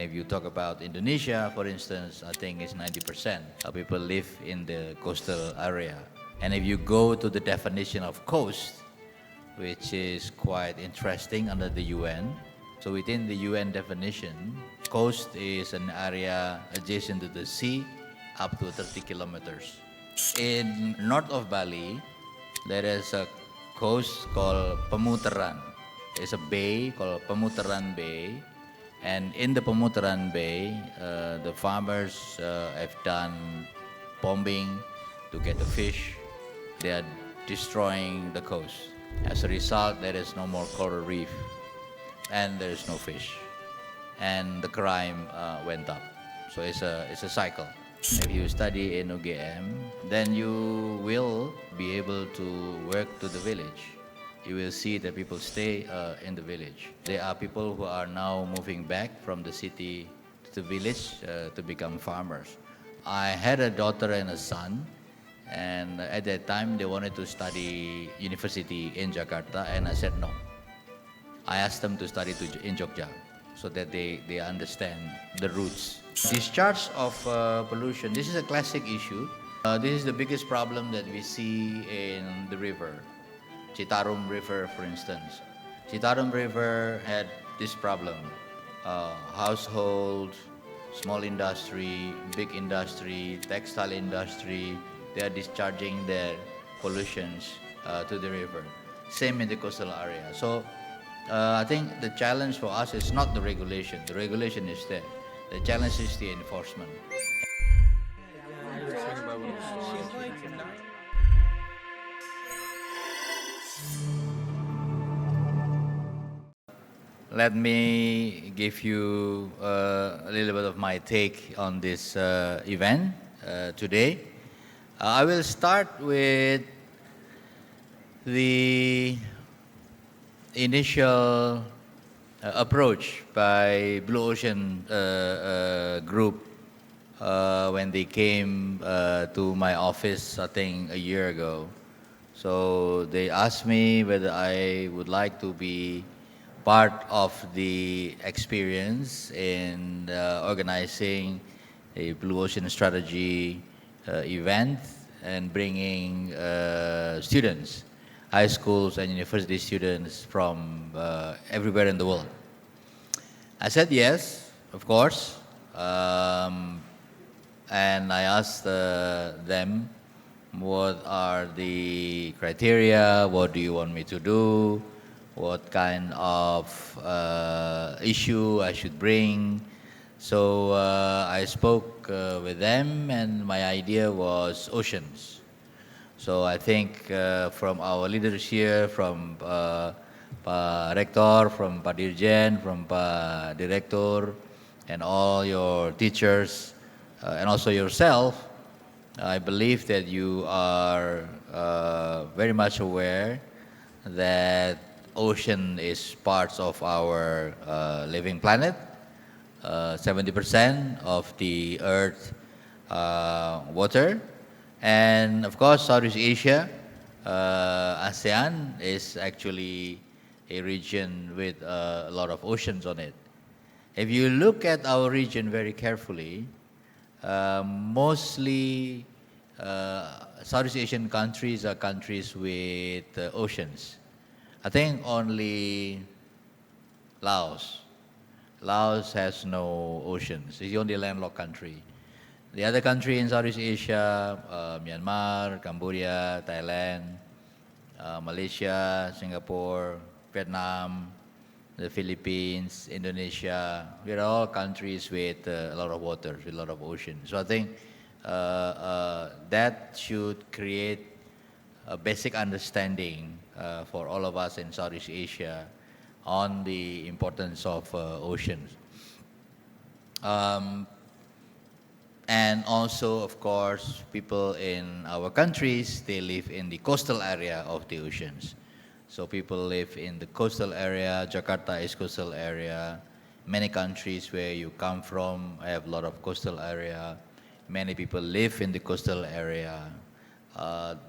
if you talk about Indonesia, for instance, I think it's 90% of people live in the coastal area. And if you go to the definition of coast, which is quite interesting under the UN. So within the UN definition, coast is an area adjacent to the sea up to 30 kilometers. In north of Bali, there is a coast called Pemutaran. It's a bay called Pemutaran Bay. And in the Pemutaran Bay, the farmers have done bombing to get the fish. They are destroying the coast. As a result, there is no more coral reef and there is no fish. And the crime went up. So it's a cycle. If you study in UGM, then you will be able to work to the village. You will see that people stay in the village. There are people who are now moving back from the city to the village to become farmers. I had a daughter and a son, and at that time they wanted to study university in Jakarta, and I said no. I asked them to study in Jogja so that they understand the roots. Discharge of pollution, this is a classic issue. This is the biggest problem that we see in the river. Citarum River, for instance. Citarum River had this problem. Household, small industry, big industry, textile industry, they are discharging their pollutions to the river. Same in the coastal area. So I think the challenge for us is not the regulation. The regulation is there. The challenge is the enforcement. Let me give you a little bit of my take on this event today. I will start with the initial approach by Blue Ocean Group when they came to my office, I think a year ago. So they asked me whether I would like to be part of the experience in organizing a Blue Ocean Strategy event and bringing students, high schools and university students from everywhere in the world. I said yes, of course, and I asked them what are the criteria, what do you want me to do, what kind of issue I should bring. So I spoke with them, and my idea was oceans. So I think from our leaders here, from Pak Rektor, from Pak Dirjen, from Pak Director, and all your teachers, and also yourself, I believe that you are very much aware that ocean is parts of our living planet. 70% of the Earth water. And of course, Southeast Asia, ASEAN is actually a region with a lot of oceans on it. If you look at our region very carefully, mostly Southeast Asian countries are countries with oceans. I think only Laos. Laos has no oceans. It's the only landlocked country. The other country in Southeast Asia, Myanmar, Cambodia, Thailand, Malaysia, Singapore, Vietnam, the Philippines, Indonesia, we are all countries with a lot of water, with a lot of oceans. So I think that should create a basic understanding for all of us in Southeast Asia on the importance of oceans. And also, of course, people in our countries, they live in the coastal area of the oceans. So people live in the coastal area. Jakarta is coastal area. Many countries where you come from have a lot of coastal area. Many people live in the coastal area.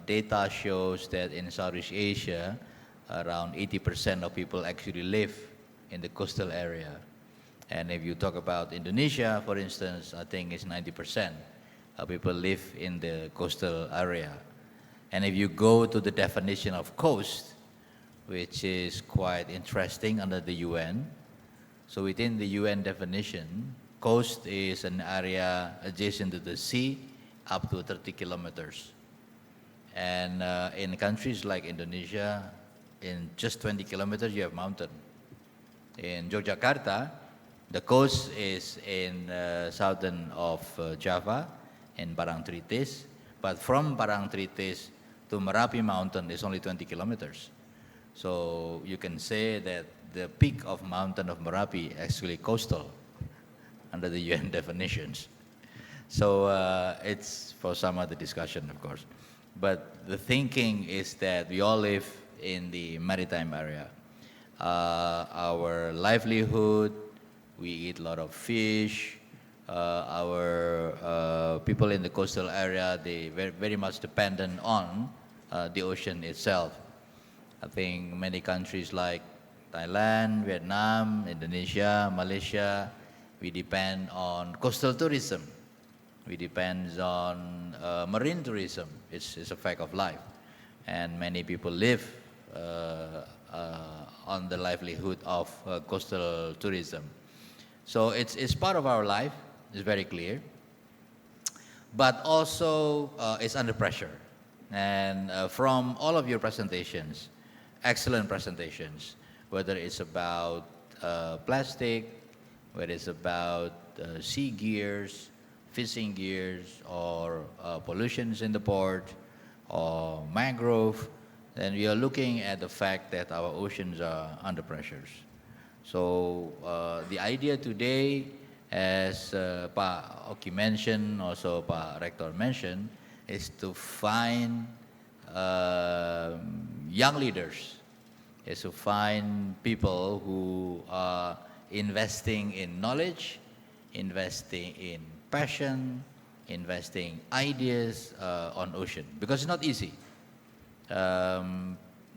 Data shows that in Southeast Asia, around 80% of people actually live in the coastal area. And if you talk about Indonesia, for instance, I think it's 90% people live in the coastal area. And if you go to the definition of coast, which is quite interesting under the UN, so within the UN definition, coast is an area adjacent to the sea up to 30 kilometers. And in countries like Indonesia, in just 20 kilometers, you have mountain. In Yogyakarta, the coast is in southern of Java, in Parangtritis. But from Parangtritis to Merapi mountain is only 20 kilometers. So you can say that the peak of mountain of Merapi actually coastal under the UN definitions. So it's for some other discussion, of course. But the thinking is that we all live in the maritime area. Our livelihood, we eat a lot of fish. Our people in the coastal area, they very much dependent on the ocean itself. I think many countries like Thailand, Vietnam, Indonesia, Malaysia, we depend on coastal tourism. We depend on marine tourism. It's a fact of life. And many people live on the livelihood of coastal tourism. So it's part of our life, it's very clear. But also it's under pressure. And from all of your presentations, excellent presentations, whether it's about plastic, whether it's about sea gears, fishing gears, or pollutions in the port, or mangrove, then we are looking at the fact that our oceans are under pressures. So the idea today, as Pak Oki mentioned, also Pak Rector mentioned, is to find young leaders, is to find people who are investing in knowledge, investing in passion, investing ideas on ocean, because it's not easy.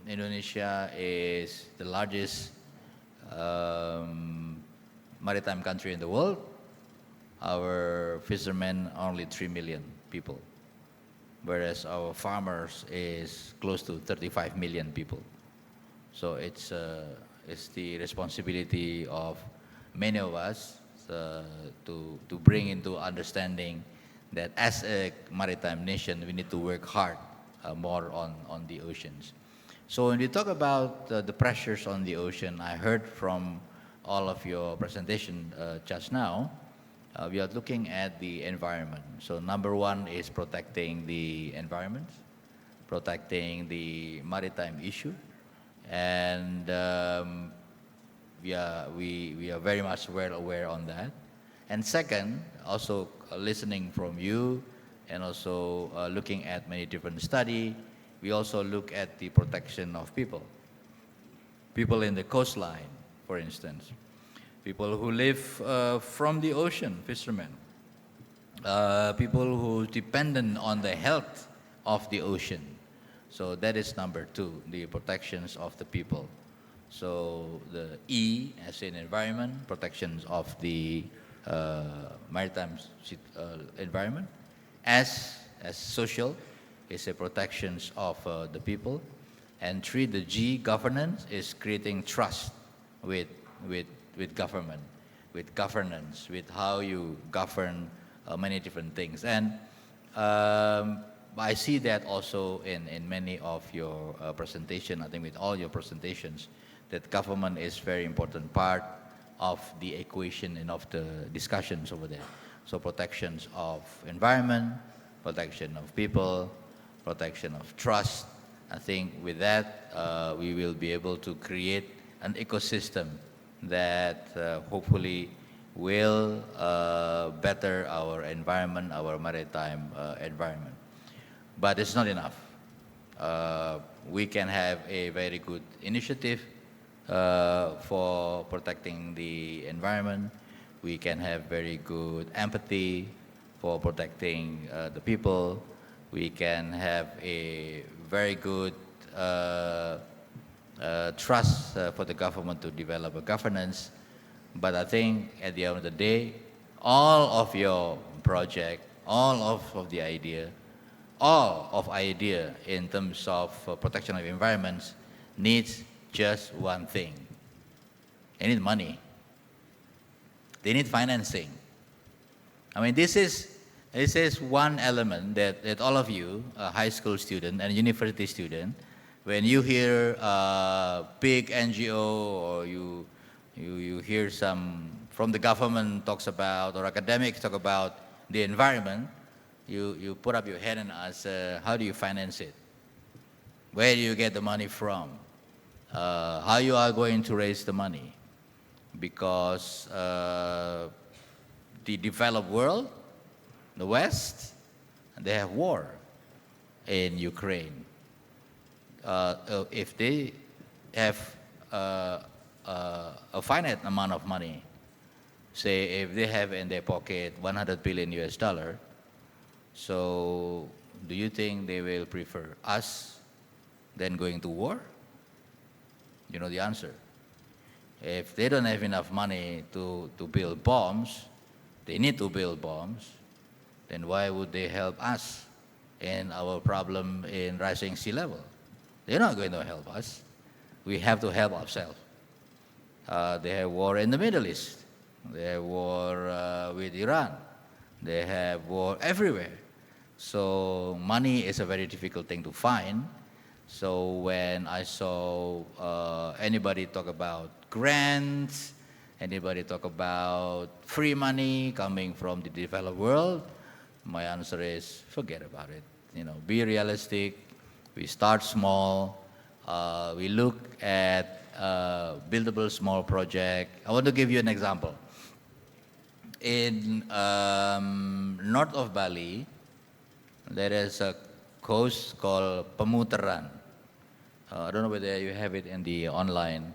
Indonesia is the largest maritime country in the world. Our fishermen are only 3 million people, whereas our farmers is close to 35 million people. So it's the responsibility of many of us to bring into understanding that as a maritime nation, we need to work hard more on the oceans. So when we talk about the pressures on the ocean, I heard from all of your presentation just now, we are looking at the environment. So number one is protecting the environment, protecting the maritime issue, and we are very much well aware on that. And second, also listening from you, and also looking at many different studies, we also look at the protection of people. People in the coastline, for instance. People who live from the ocean, fishermen. People who dependent on the health of the ocean. So that is number two, the protections of the people. So the E, as in environment, protections of the maritime environment. S, as social, is a protections of the people. And three, the G, governance, is creating trust with government, with governance, with how you govern many different things. And I see that also in many of your presentation, I think with all your presentations, that government is very important part of the equation and of the discussions over there. So protections of environment, protection of people, protection of trust. I think with that, we will be able to create an ecosystem that hopefully will better our environment, our maritime environment. But it's not enough. We can have a very good initiative for protecting the environment. We can have very good empathy for protecting the people. We can have a very good trust for the government to develop a governance. But I think at the end of the day, all of your project, all of the idea, all of idea in terms of protection of environments needs just one thing. They need money. They need financing. I mean, this is one element that all of you, a high school student and university student, when you hear a big NGO or you hear some from the government talks about or academics talk about the environment, you put up your hand and ask, how do you finance it? Where do you get the money from? How you are going to raise the money? Because the developed world, the West, they have war in Ukraine. If they have a finite amount of money, say if they have in their pocket 100 billion US dollar, so do you think they will prefer us than going to war? You know the answer. If they don't have enough money to build bombs, they need to build bombs, then why would they help us in our problem in rising sea level? They're not going to help us. We have to help ourselves. They have war in the Middle East. They have war with Iran. They have war everywhere. So money is a very difficult thing to find. So when I saw anybody talk about grants, anybody talk about free money coming from the developed world, my answer is forget about it. You know, be realistic. We start small. We look at buildable small project. I want to give you an example. In north of Bali, there is a coast called Pemutaran. I don't know whether you have it in the online.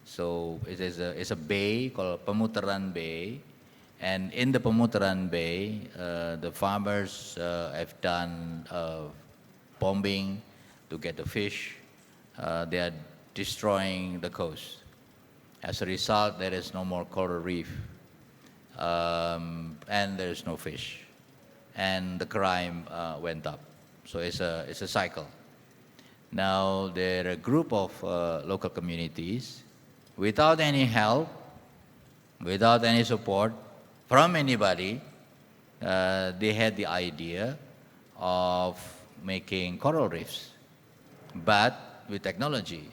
So it's a bay called Pemutaran Bay. And in the Pemutaran Bay, the farmers have done bombing to get the fish. They are destroying the coast. As a result, there is no more coral reef, and there is no fish, and the crime went up. So it's a cycle. Now there are a group of local communities, without any help, without any support from anybody, they had the idea of making coral reefs, but with technology.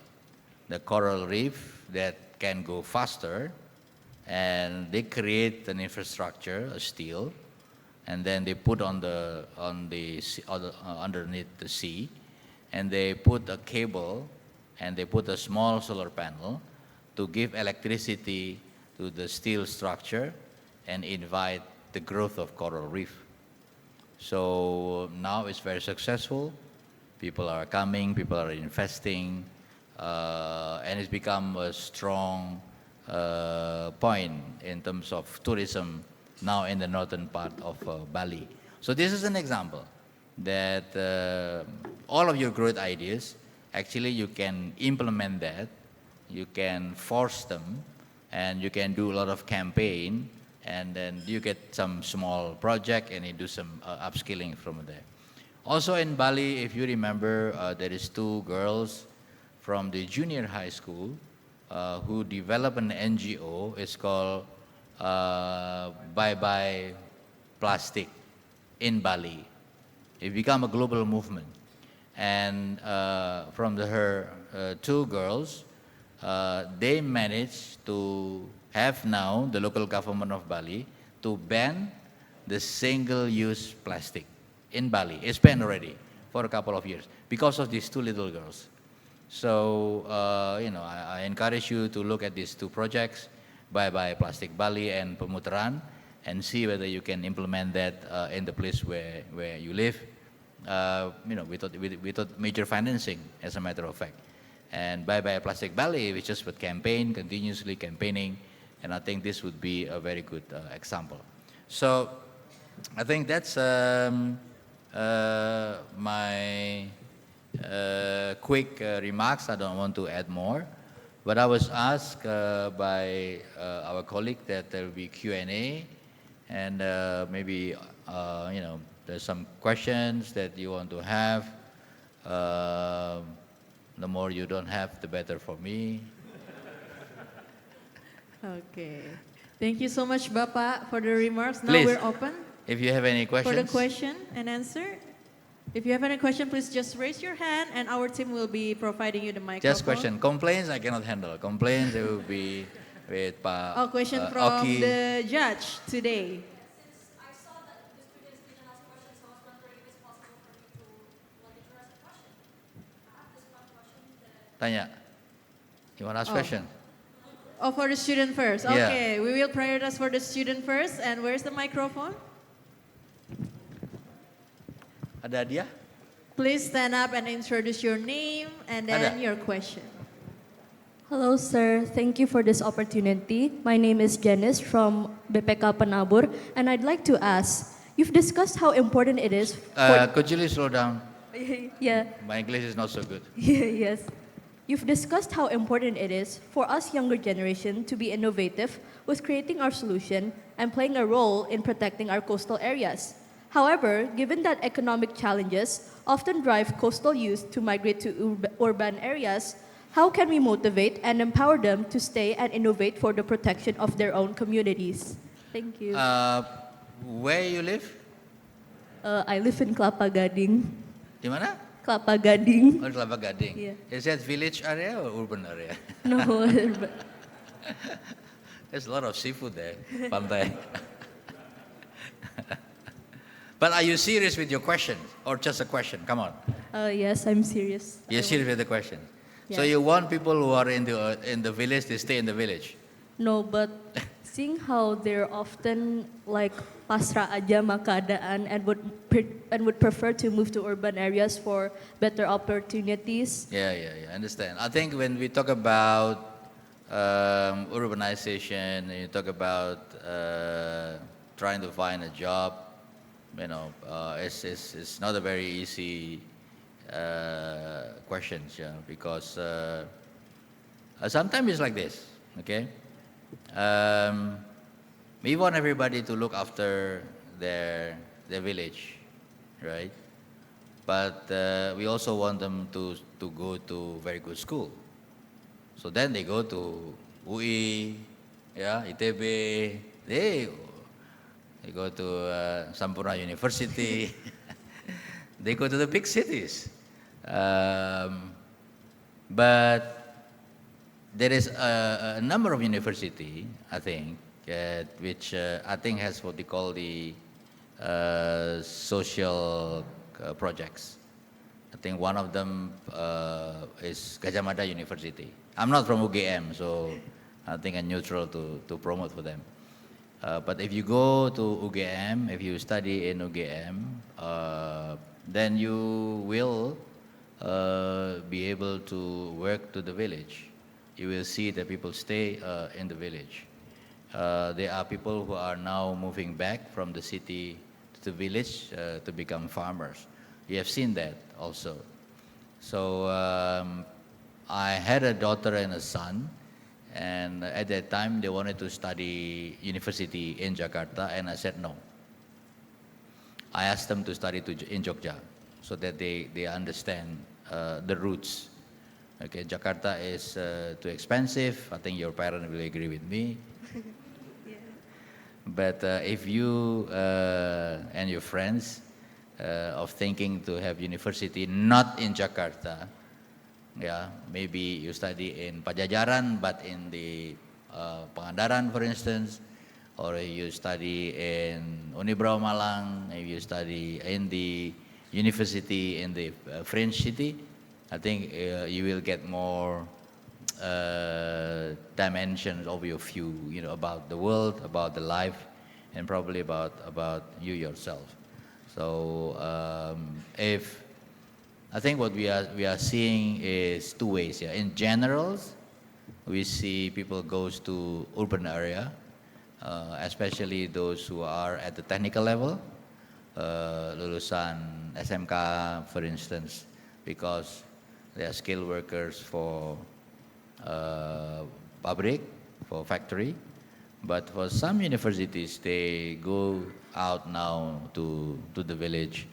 The coral reef that can go faster, and they create an infrastructure, a steel, and then they put underneath the sea, and they put a cable, and they put a small solar panel to give electricity to the steel structure and invite the growth of coral reef. So now it's very successful. People are coming, people are investing, and it's become a strong point in terms of tourism now in the northern part of Bali. So this is an example that all of your growth ideas, actually you can implement that, you can force them, and you can do a lot of campaign, and then you get some small project and you do some upskilling from there. Also in Bali, if you remember, there is two girls from the junior high school who developed an NGO. It's called Bye Bye Plastic in Bali. It became a global movement. And from her two girls, they managed to have now the local government of Bali to ban the single-use plastic in Bali. It's banned already for a couple of years because of these two little girls. So, I encourage you to look at these two projects, Bye Bye Plastic Bali and Pemutaran, and see whether you can implement that in the place where you live. Without major financing, as a matter of fact. And Bye Bye Plastic Bali, we just would campaign, continuously campaigning, and I think this would be a very good example. So, I think that's my quick remarks. I don't want to add more. But I was asked by our colleague that there will be Q&A, and maybe there's some questions that you want to have. The more you don't have, the better for me. Okay. Thank you so much, Bapak, for the remarks. Now Please, we're open if you have any questions. for the question and answer. If you have any question, please just raise your hand, and our team will be providing you the microphone. Just question. Complaints I cannot handle. Complaints it will be with Pak Oh, question from Oki. the judge today. Since I saw that the students didn't ask questions, I was wondering if it's possible for me to address a question. I have this one question that Tanya. You want to ask question? Oh, for the student first. Yeah. Okay, we will prioritize for the student first. And where's the microphone? Ada dia? Please stand up and introduce your name and then Ada. your question. Hello, sir. Thank you for this opportunity. My name is Janice from BPK Penabur, and I'd like to ask, you've discussed how important it is Could you please slow down? yeah, My English is not so good. yes. You've discussed how important it is for us younger generation to be innovative with creating our solution and playing a role in protecting our coastal areas. However, given that economic challenges often drive coastal youth to migrate to urban areas, how can we motivate and empower them to stay and innovate for the protection of their own communities? Thank you. Where you live? I live in Kelapa Gading. Di mana? Kelapa Gading. Oh, Kelapa Gading. Yeah. Is that village area or urban area? No, There's a lot of seafood there, pantai. But are you serious with your question or just a question? Come on. yes, I'm serious. You're serious with the question. So Yeah. you want people who are in the village to stay in the village? No, but seeing how they're often like pasrah aja sama keadaan and would prefer to move to urban areas for better opportunities. Yeah, I understand. I think when we talk about urbanization, and you talk about trying to find a job, it's not a very easy questions, because sometimes it's like this, okay? We want everybody to look after their village, right? But we also want them to go to very good school. So then they go to UI, ITB, they go to Sampurna University, they go to the big cities. But there is a number of university, I think, which I think has what they call the social projects. I think one of them is Gajah Mada University. I'm not from UGM, so I think I'm neutral to promote for them. But if you go to UGM, if you study in UGM, then you will be able to work to the village. You will see that people stay in the village. There are people who are now moving back from the city to the village to become farmers. You have seen that also. So I had a daughter and a son, and at that time they wanted to study university in Jakarta, and I said no. I asked them to study in Jogja so that they understand the roots. Okay, Jakarta is too expensive. I think your parents will agree with me. Yeah. But if you and your friends of thinking to have university not in Jakarta, maybe you study in Pajajaran, but in the Pangandaran, for instance, or you study in Unibrau Malang, if you study in the university in the French city, I think you will get more dimensions of your view, about the world, about the life, and probably about you yourself. So I think what we are seeing is two ways. In general, we see people goes to urban area, especially those who are at the technical level, lulusan SMK, for instance, because they are skilled workers for pabrik, for factory. But for some universities, they go out now to the village.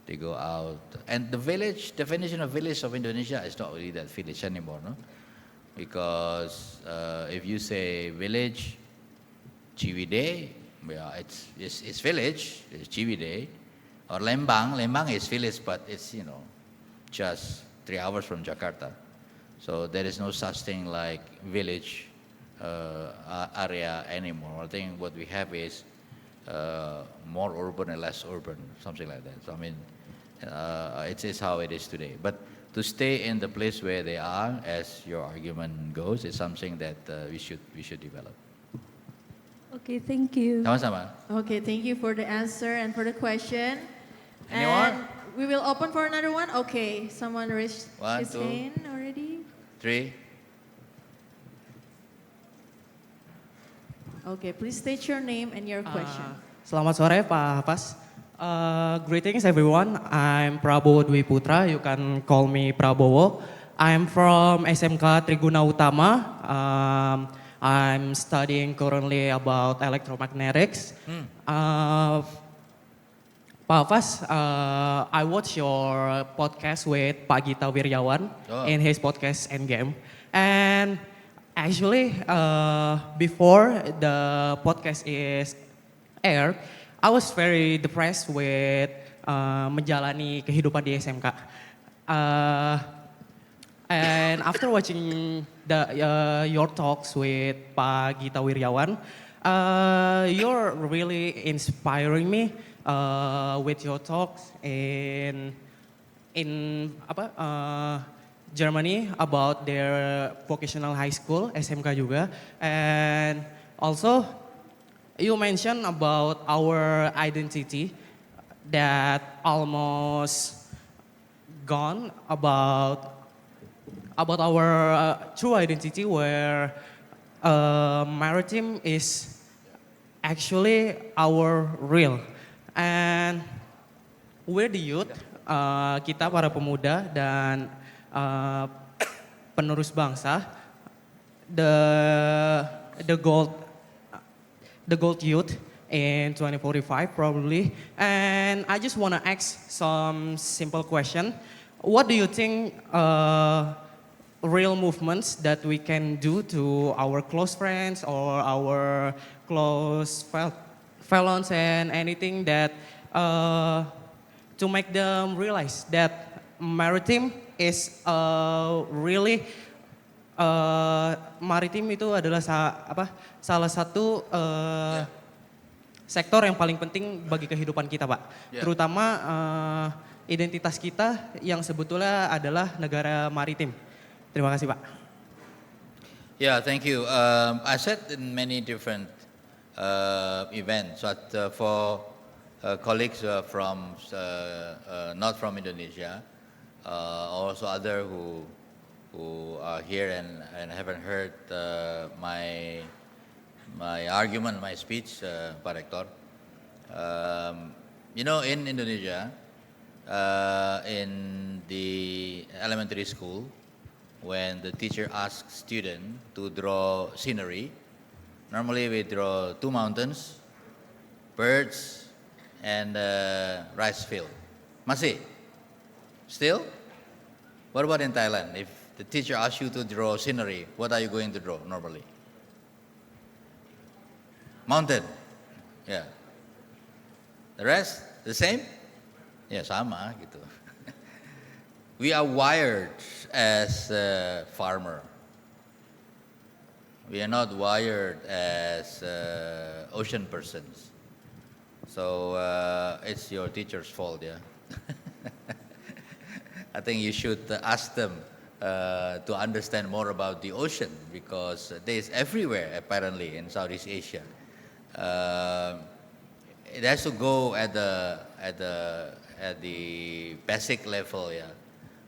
They go out, and the village definition of village of Indonesia is not really that village anymore, no? Because if you say village, Ciwidey, yeah, it's village, it's Ciwidey, or Lembang. Lembang is village, but it's just 3 hours from Jakarta. So there is no such thing like village area anymore. I think what we have is more urban and less urban, something like that. So I mean, it is how it is today. But to stay in the place where they are, as your argument goes, is something that we should develop. Okay, thank you. Sama-sama. Okay, thank you for the answer and for the question. Any and more? we will open for another one. Okay, someone raised One, his two. hand already. 3. Okay, please state your name and your question. Selamat sore Pak Havas. Greetings everyone. I'm Prabowo Dwi Putra. You can call me Prabowo. I'm from SMK Triguna Utama. I'm studying currently about electromagnetics. Pak Havas, I watched your podcast with Pak Gita Wirjawan in his podcast Endgame. And actually, before the podcast is aired, I was very depressed with menjalani kehidupan di SMK. And after watching your talks with Pak Gita Wirjawan, you're really inspiring me with your talks in Germany about their vocational high school, SMK juga. And also, you mentioned about our identity that almost gone, about our true identity, where maritime is actually our real. And we're the youth, kita para pemuda dan penerus bangsa, the gold youth in 2045 probably. And I just want to ask some simple question. What do you think real movements that we can do to our close friends or our close fellows and anything that to make them realize that maritime is really maritim itu adalah salah satu sektor yang paling penting bagi kehidupan kita, Pak. Terutama identitas kita yang sebetulnya adalah negara maritim. Terima kasih, Pak. Yeah, thank you. I said in many different events, but for colleagues from not from Indonesia, also other who are here and haven't heard my argument, my speech, Pak Rektor. In Indonesia, in the elementary school, when the teacher asks student to draw scenery, normally we draw 2 mountains, birds, and rice field. Masih? Still? What about in Thailand? If the teacher asks you to draw scenery, what are you going to draw normally? Mountain. Yeah. The rest, the same? Ya sama gitu. We are wired as farmer. We are not wired as ocean persons. So it's your teacher's fault, yeah. I think you should ask them to understand more about the ocean, because there is everywhere apparently in Southeast Asia. It has to go at the basic level, yeah,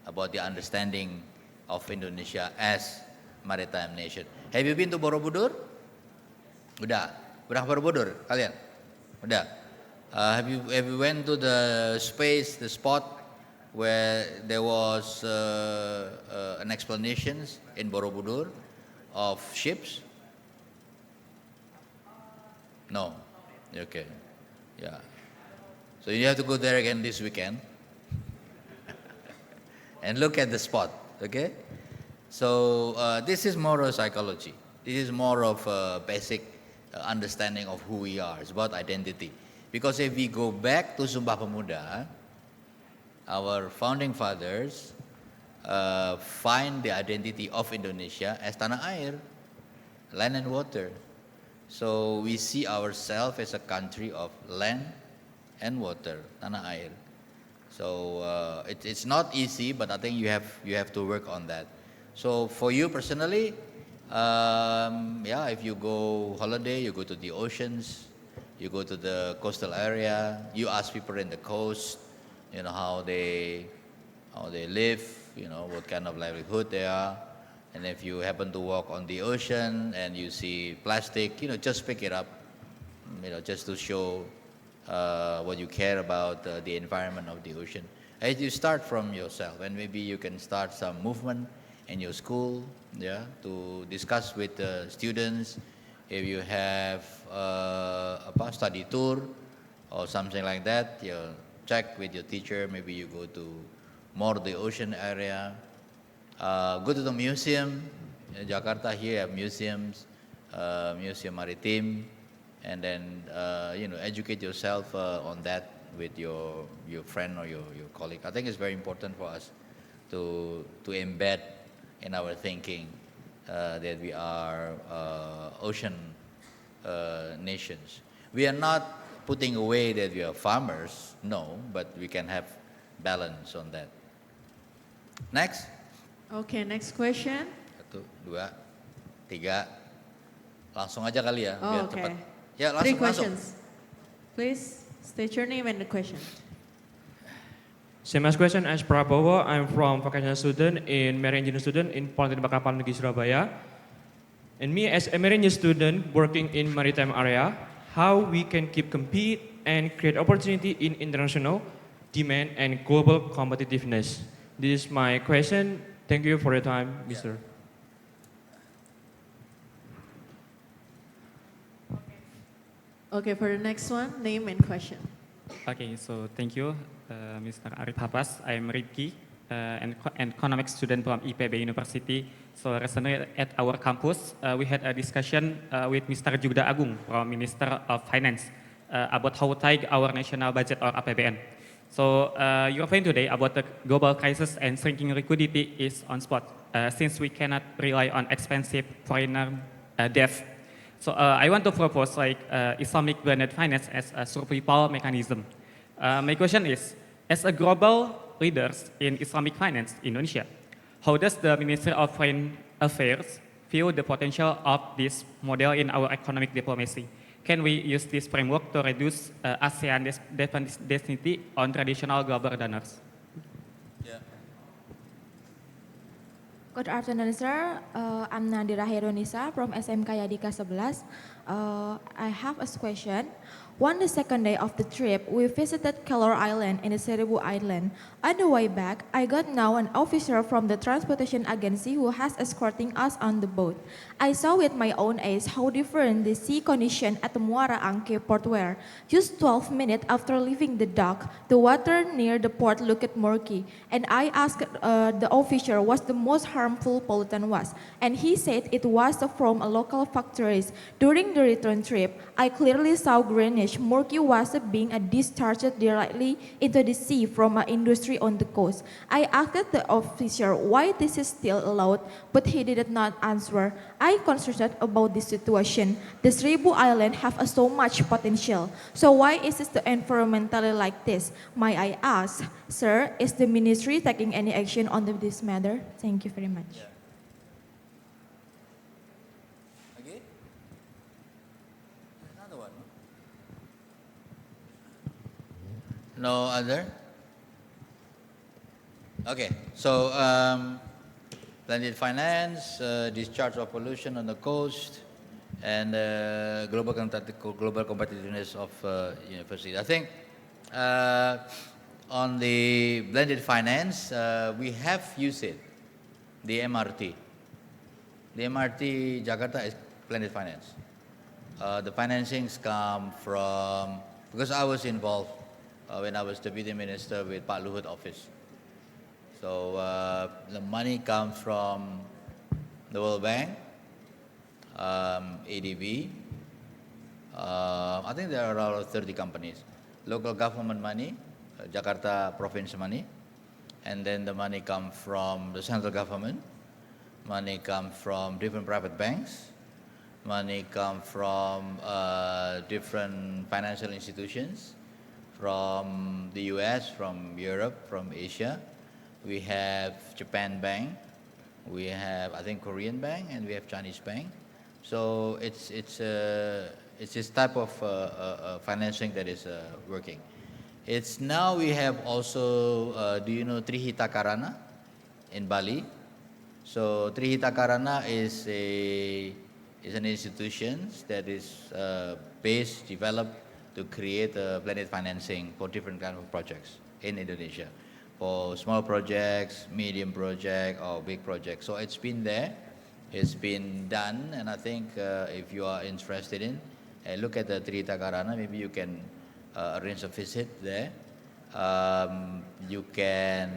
about the understanding of Indonesia as maritime nation. Have you been to Borobudur? Udah Borobudur kalian? Udah. Have you went to the spot where there was an explanations in Borobudur of ships? No. Okay. Yeah. So you have to go there again this weekend and look at the spot. Okay. So this is more of psychology. This is more of a basic understanding of who we are. It's about identity. Because if we go back to Sumpah Pemuda, our founding fathers find the identity of Indonesia as tanah air, land and water. So we see ourselves as a country of land and water, tanah air. So it's not easy, but I think you have to work on that. So for you personally, yeah, if you go holiday, you go to the oceans, you go to the coastal area, you ask people in the coast, you know, how they live, you know, what kind of livelihood they are. And if you happen to walk on the ocean and you see plastic, you know, just pick it up, you know, just to show what you care about the environment of the ocean. As you start from yourself, and maybe you can start some movement in your school, yeah, to discuss with students. If you have a study tour or something like that, you know, check with your teacher. Maybe you go to more the ocean area. Go to the museum. In Jakarta here have museums, Museum Maritime, and then you know, educate yourself on that with your friend or your colleague. I think it's very important for us to embed in our thinking that we are ocean nations. We are not putting away that we are farmers, no, but we can have balance on that. Next. Okay, next question. 1, 2, 3. Langsung aja kali ya, Oh, biar okay. cepat. Ya, Three langsung masuk. questions. Please state your name and the question. Same as question as Prabowo. I'm from vocational student in marine engineering student in Politeknik Kapal Negeri Surabaya. And me as a marine student working in maritime area, how we can keep compete and create opportunity in international demand and global competitiveness. This is my question. Thank you for your time, Mr. Okay, for the next one, name and question. Okay, so thank you, Mr. Arif Havas. I'm Ricky, an economics student from IPB University. So recently at our campus, we had a discussion with Mr. Jugda Agung from Minister of Finance about how tight our national budget or APBN. So your point today about the global crisis and shrinking liquidity is on spot, since we cannot rely on expensive foreigner debt. So I want to propose like Islamic blended finance as a survival mechanism. My question is, as a global leaders in Islamic finance in Indonesia, how does the Ministry of Foreign Affairs view the potential of this model in our economic diplomacy? Can we use this framework to reduce ASEAN dependency on traditional global donors? Good afternoon, sir. I'm Nadira Heronisa from SMK Yadika 11. I have a question. On the second day of the trip, we visited Kelor Island and the Seribu Island. On the way back, I got now an officer from the transportation agency who has escorting us on the boat. I saw with my own eyes how different the sea condition at the Muara Angke port were. Just 12 minutes after leaving the dock, the water near the port looked murky, and I asked the officer what the most harmful pollutant was, and he said it was from a local factories. During the return trip, I clearly saw greenish murky water being discharged directly into the sea from an industry on the coast. I asked the officer why this is still allowed, but he did not answer. I concerned about this situation. The Seribu Island have so much potential. So why is it environmentally like this? May I ask, sir, is the ministry taking any action on this matter? Thank you very much. Okay. Another one. No other? Okay, so blended finance, discharge of pollution on the coast, and global competitiveness of universities. I think on the blended finance, we have used it, the MRT. The MRT Jakarta is blended finance. The financings come from, because I was involved when I was Deputy Minister with Pak Luhut office. So the money comes from the World Bank, ADB. I think there are around 30 companies. Local government money, Jakarta province money, and then the money comes from the central government. Money comes from different private banks. Money comes from different financial institutions, from the US, from Europe, from Asia. We have Japan Bank, we have I think Korean Bank, and we have Chinese Bank. So it's this type of financing that is working. It's now we have also, do you know Trihita Karana in Bali? So Trihita Karana is an institution that is developed to create blended financing for different kinds of projects in Indonesia, for small projects, medium projects, or big projects. So it's been there, it's been done, and I think if you are interested in, look at the Trihita Karana, maybe you can arrange a visit there. You can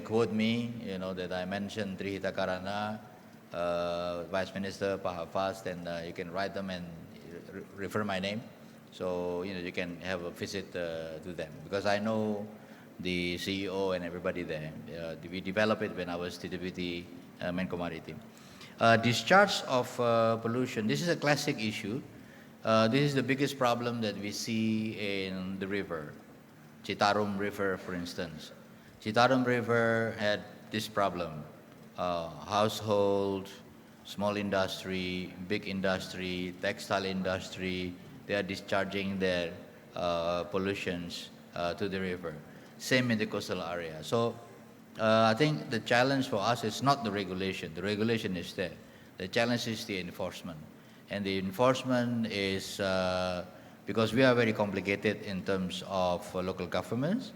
quote me, that I mentioned Trihita Karana, Vice Minister Pak Havas, then you can write them and refer my name. So you can have a visit to them, because I know the CEO and everybody there. We developed it when I was the Deputy Menko Maritime. Discharge of pollution. This is a classic issue. This is the biggest problem that we see in the river. Citarum River, for instance. Citarum River had this problem. Household, small industry, big industry, textile industry, they are discharging their pollutions to the river. Same in the coastal area. So I think the challenge for us is not the regulation. The regulation is there. The challenge is the enforcement. And the enforcement is, because we are very complicated in terms of local governments,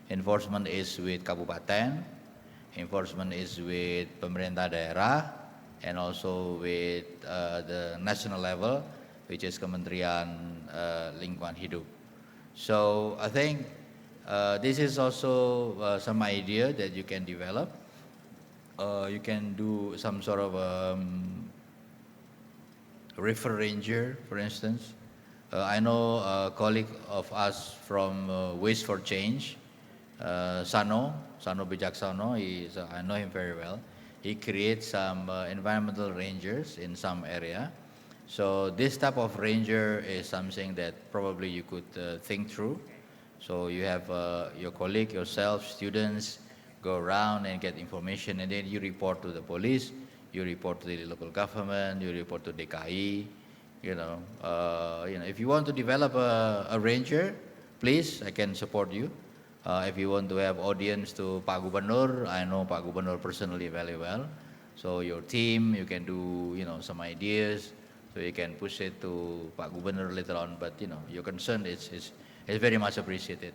enforcement is with kabupaten, enforcement is with pemerintah daerah, and also with the national level, which is Kementerian Lingkungan Hidup. So I think this is also some idea that you can develop. You can do some sort of river ranger, for instance. I know a colleague of us from Waste for Change, Sano Bijaksano, I know him very well. He creates some environmental rangers in some area. So this type of ranger is something that probably you could think through. So you have your colleague, yourself, students, go around and get information, and then you report to the police, you report to the local government, you report to DKI. If you want to develop a ranger, please, I can support you. If you want to have audience to Pak Gubernur, I know Pak Gubernur personally very well. So your team, you can do, some ideas, so you can push it to Pak Gubernur later on. But your concern is very much appreciated.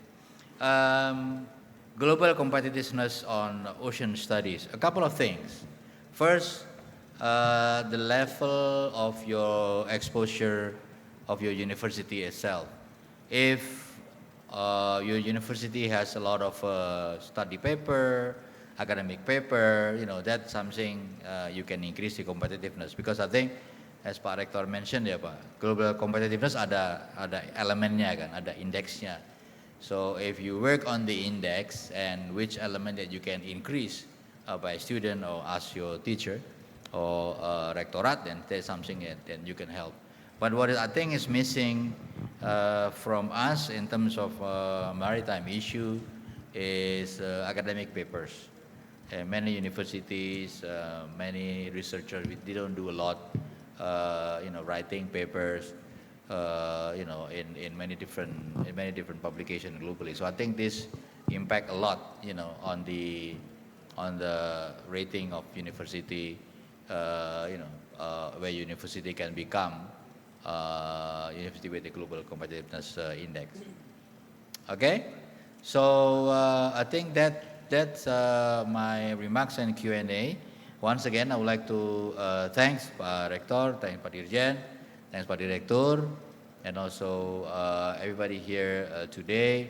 Global competitiveness on ocean studies. A couple of things. First, the level of your exposure of your university itself. If your university has a lot of study paper, academic paper, that's something you can increase the competitiveness. Because I think, as Pak Rektor mentioned ya Pak, global competitiveness ada elemennya kan, ada indeksnya. So if you work on the index and which element that you can increase by a student or ask your teacher or rectorate, then there's something that you can help. But what I think is missing from us in terms of maritime issue is academic papers. Many universities, many researchers, they don't do a lot, writing papers, in many different publications globally. So I think this impact a lot, on the rating of university, where university can become university with the global competitiveness index. Okay, so I think that's my remarks and Q&A. Once again, I would like to thanks Pak Rektor, thanks Pak Dirjen, thanks Pak Direktur, and also everybody here today,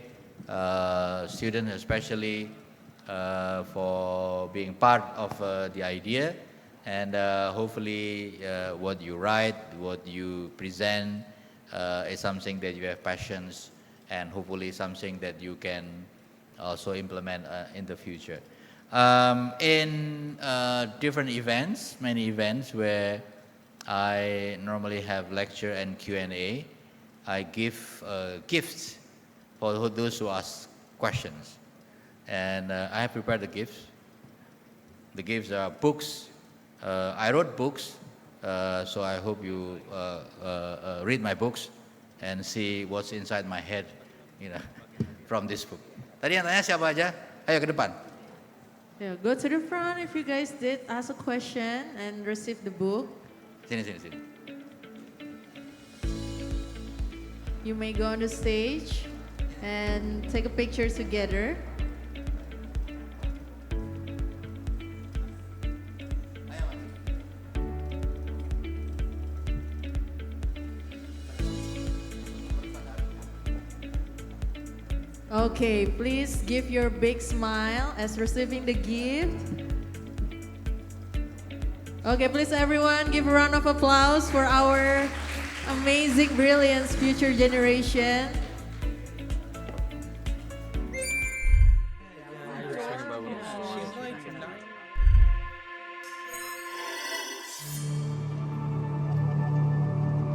students especially, for being part of the idea. And hopefully what you write, what you present is something that you have passions, and hopefully something that you can also implement in the future. In different events, many events where I normally have lecture and Q&A, I give gifts for those who ask questions. And I have prepared the gifts. The gifts are books. I wrote books, so I hope you read my books and see what's inside my head, from this book. Tadi yang tanya siapa aja? Ayo ke depan. Yeah, go to the front if you guys did ask a question and receive the book. Sini, sini, sini. You may go on the stage and take a picture together. Okay, please give your big smile as receiving the gift. Okay, please everyone give a round of applause for our amazing brilliance future generation.